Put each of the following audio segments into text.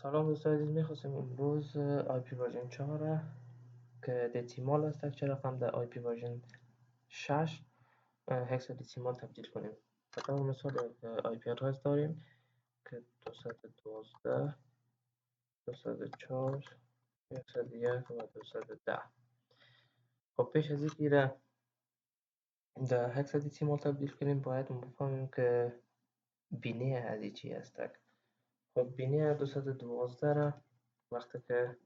سلام دوستان عزیز، میخواستیم امروز آی پی ورژن 4 که دسیمال است چه رقم در آی پی ورژن 6 هکسادسیمال تبدیل کنیم. مثلا مثال آی پی آدرس داریم که 212 204 101 و 210. خب پیش از اینکه را در هکسادسیمال تبدیل کنیم باید بفهمیم که بینه از این چی است. خب بینه 212 را وقتی که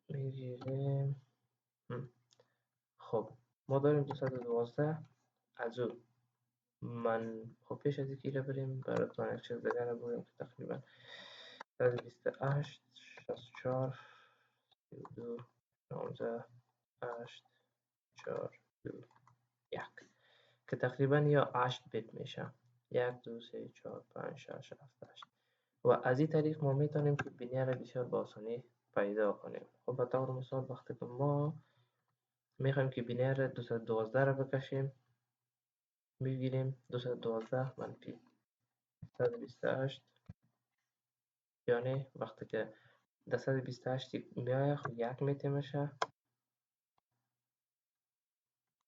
میگیریم، خب ما داریم 212 از او من خب پیش از اینکه بریم براتون یک چیز دیگر رو بگم که تقریبا 128 64 32 19 8 4 2 1 که تقریبا یا 8 بیت میشه. 1 2 3 4 5 6 7 8 و از این طریق ما میتونیم که بینیه را بسیار با آسانی پیدا کنیم. خب به طور مثال وقتی که ما میخوایم که بینیه را 212 را بکشیم، میگیریم 212 منفی 128، یعنی وقتی که 128 میایه خب یک میته میشه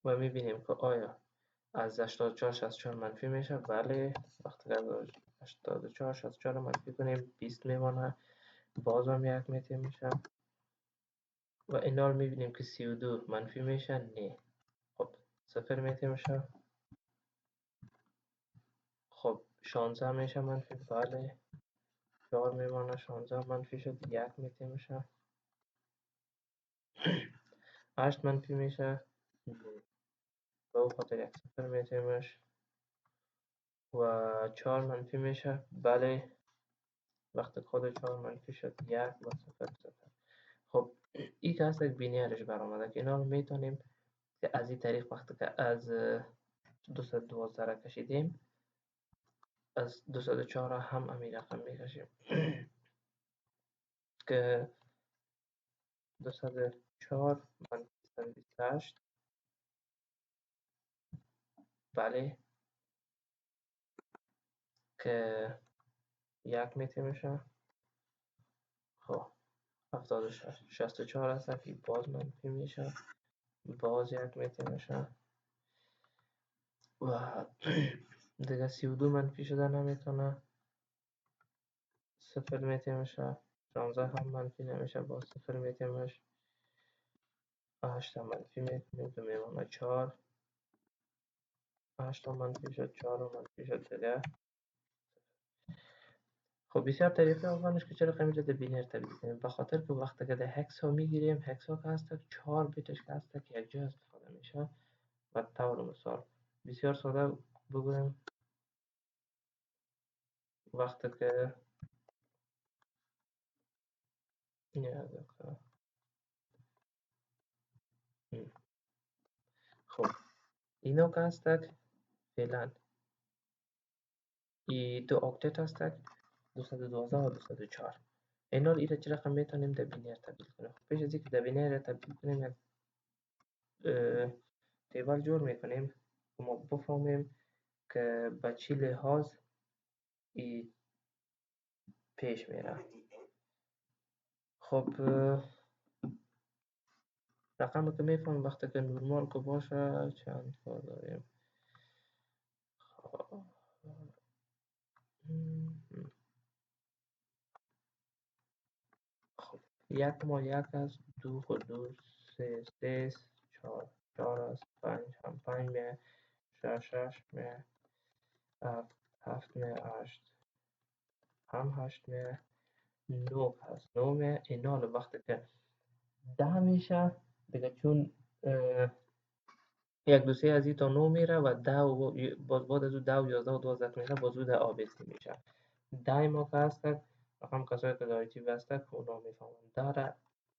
و میبینیم که آیا از 84 64 منفی میشه. بله، وقتی که از 84 64 منفی کنیم 20 میمانه، باز هم یک میته میشه و اینا رو میبینیم که 32 منفی میشه. نه، خب 0 میته میشه. خب 16 میشه منفی، بله 4 میمانه، 16 منفی شد، یک میته میشه. 8 منفی میشه، به او خاطر یک 0 میتیمش و 4 منفی میشه. بله، وقتی خود 4 منفی شد 1 و 0 0. خب این که هست یک بینیرش برآمده که اینا رو میتونیم که از این طریق وقتی که از 212 را کشیدیم از 204 هم همین رقم میکشیم که 204 منفی 128، بله که یک میتی میشه. خب 76 64 هست که باز منفی میشه، باز یک میتی میشه و دیگه 32 منفی شده نمیتونه، 0 میتی میشه. 16 هم منفی نمیشه، باز 0 میتی میشه. 8 هم منفی میتونیم که میمونه 4. 8 هم منفی شد، 4 هم منفی شد دیگه. خب بسیار طریقه اولش که چرا قیمت ده بینر تبدیل کنیم، به خاطر که وقتی که ده هکس ها میگیریم، هکس ها که هست 4 بیتش که هست که یک جا استفاده میشه و طور مثال بسیار ساده بگویم وقتی که خب اینا که هستک فعلا ای دو اکتت هستک 212 و 204. اینا رو ایره چه رقم میتونیم در بینیر تبدیل کنیم. خب پیش از اینکه در بینیر تبدیل کنیم یک تیبل جور میکنیم و ما بفهمیم که به چی لحاظ ای پیش میره. خب رقم که میفهمیم وقتی که نورمال که باشه چند کار داریم. خب یک ما یک است، دو خود دو، سه سه، چهار چهار است، پنج هم پنج میه، شش شش میه، هفت هفت میه، هشت هم هشت میه، نو هست نو میه. اینا رو وقتی که 10 میشه دیگه، چون یک دو سه از این تا 9 میره و 10 و باز بعد از او 10 و 11 و 12 میره، باز او در آبیسی میشه. 10 ما که هستک رقم کسایی که داری تیوی هستک اونا میفهمن. 10 را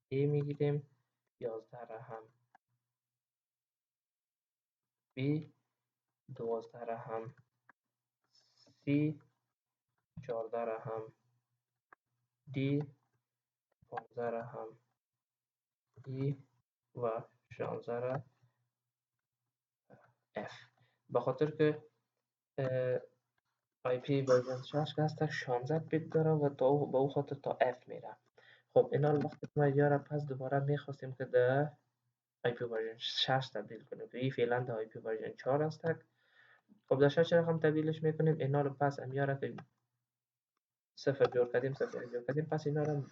ای میگیریم، 11 را هم بی، 12 را هم سی، 14 را هم دی، 15 را هم ای و 16 را اف. به خاطر که آی پی ورژن 6 که هستش 16 بیت داره و به او خاطر تا اف میره. خب اینا رو وقتی که ما یاره پس دوباره میخواستیم که در آی پی ورژن 6 تبدیل کنیم که این فعلا در آی پی ورژن 4 هستک. خب در 6 رقم تبدیلش میکنیم، اینا رو پس امیاره که صفر جور کردیم صفر جور کردیم، پس اینا رو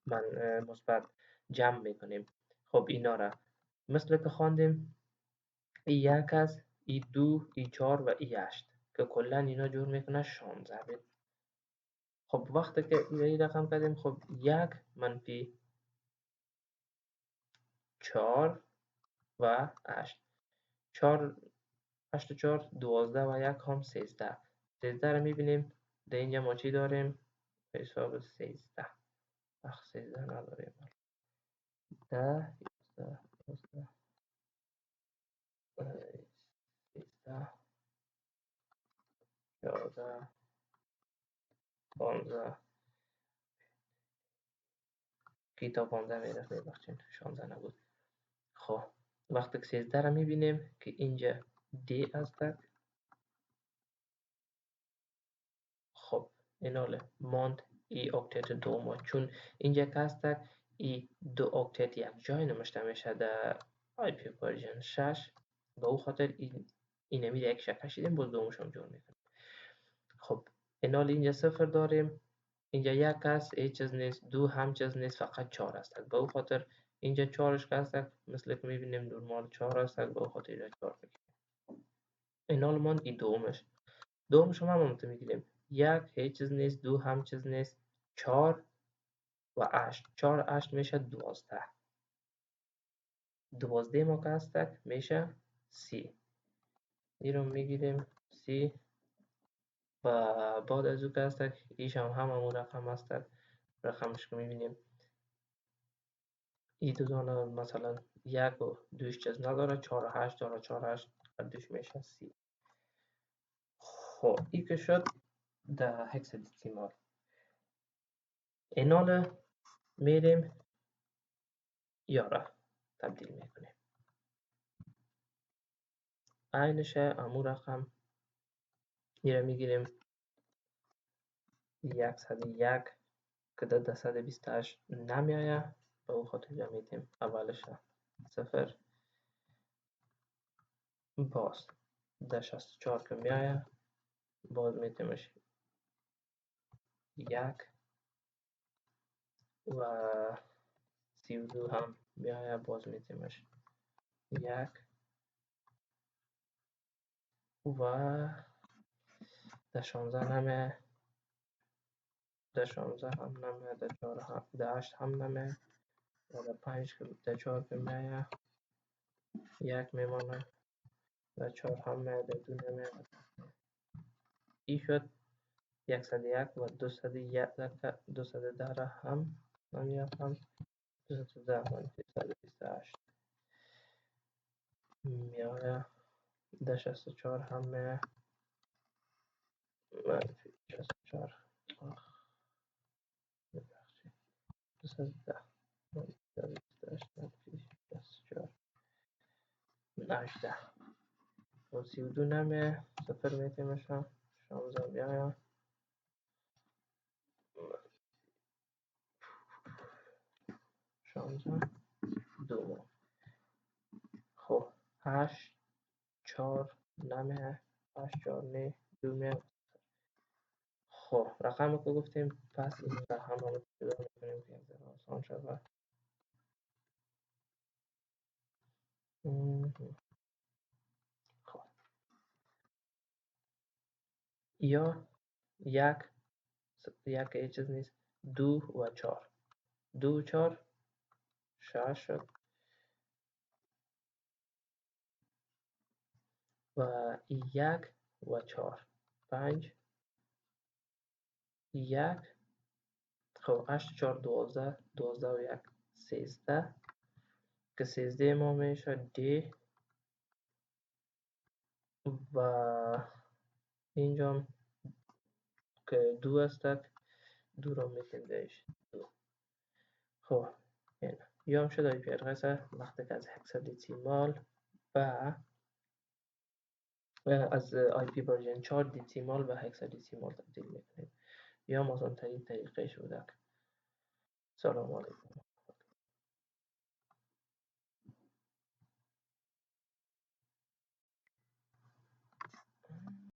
من مثبت جمع میکنیم. خب اینا را مثل که خواندیم ای یک است، ای دو، ای چار و ای 8 که کلا اینا جور میکنه 16 بیت. خب وقتی که این رقم کردیم، خب 1 منفی 4 و 8، 4 8 و 4 12 و 1 هم 13. 13 رو میبینیم در اینجا ما چی داریم؟ به حساب 13. 13 نداریم. 10 11 12 13 14 15 کی تا 15 میرفت، ببخشید 16 نبود. خب وقتی که 13 رو میبینیم که اینجا دی هستک. خب ایناله ماند ای اکتت دوم، چون اینجا که هستک ای دو اکتت یک جای نوشته میشه در آی پی ورژن 6، به او خاطر این امید یک شک کشیدیم باز دومش هم جور میکنیم. خب اینال اینجا صفر داریم، اینجا یک است، هیچ چیز نیست، دو هم چیز نیست، فقط 4 است. به او خاطر اینجا 4ش که هست مثل که میبینیم نورمال 4 است، به او خاطر اینجا 4 میگیریم. اینال ماند ای دومش هم همونطور میگیریم، یک هیچ چیز نیست، دو هم چیز نیست، 4 و 8، 4 8 میشه 12. 12 ما که هستک میشه 30. این رو میگیریم 30 و بعد از او که هستک ایش هم همون رقم هستک. رقمش که میبینیم ای دو دانه مثلا 1 و 2 چیز نداره، 4 و 8 داره، 4 8 قدش میشه 30. خب این که شد در هکسادسیمال. اینال میریم یاره تبدیل میکنیم، عینشه امون رقم این رو میگیریم 101 که در 128 نمیایه، به او خاطر جا میتیم اولش صفر، باز در 64 که میایه باز میتیمش 1 و 32 هم میایه باز میتیمش 1 و در 16 نمیایه، در 16 هم نمیایه، در 4 هم در 8 هم نمیایه و در 5 که در 4 که میایه 1 میمانه، در 4 هم میایه، در 2 نمیایه. این شد 101 و 210 را هم نمیافم، 210 منفی 128 میایه، در 64 هم میایه منفی 64 ببخشید 210 منفی 128 منفی 64 18 و 32 نمیایه، صفر میتیمشم 16 میایه 16 دوم. خب 8 4 نمیایه، 8 4 نه 2 میایه. خب رقم که گفتیم پس این رقم رو پیدا میکنیم که یک ذره آسان شود. خب یا یک چیز نیست، 2 و 4، 2 و 4 6 شد و 1 و 4 5 1. خب 8 و 4 12 12 و 1 13 که 13 ما میشه دی و اینجا که 2 هستک 2 رو میتیم دیش 2. خب این یا هم شده پیرغسه وقتی که از هکسادیسیمال و از آی پی ورژن 4 دیسیمال به هکسادیسیمال تبدیل میکنیم یا آسان ترین طریقه شودک. سلام علیکم.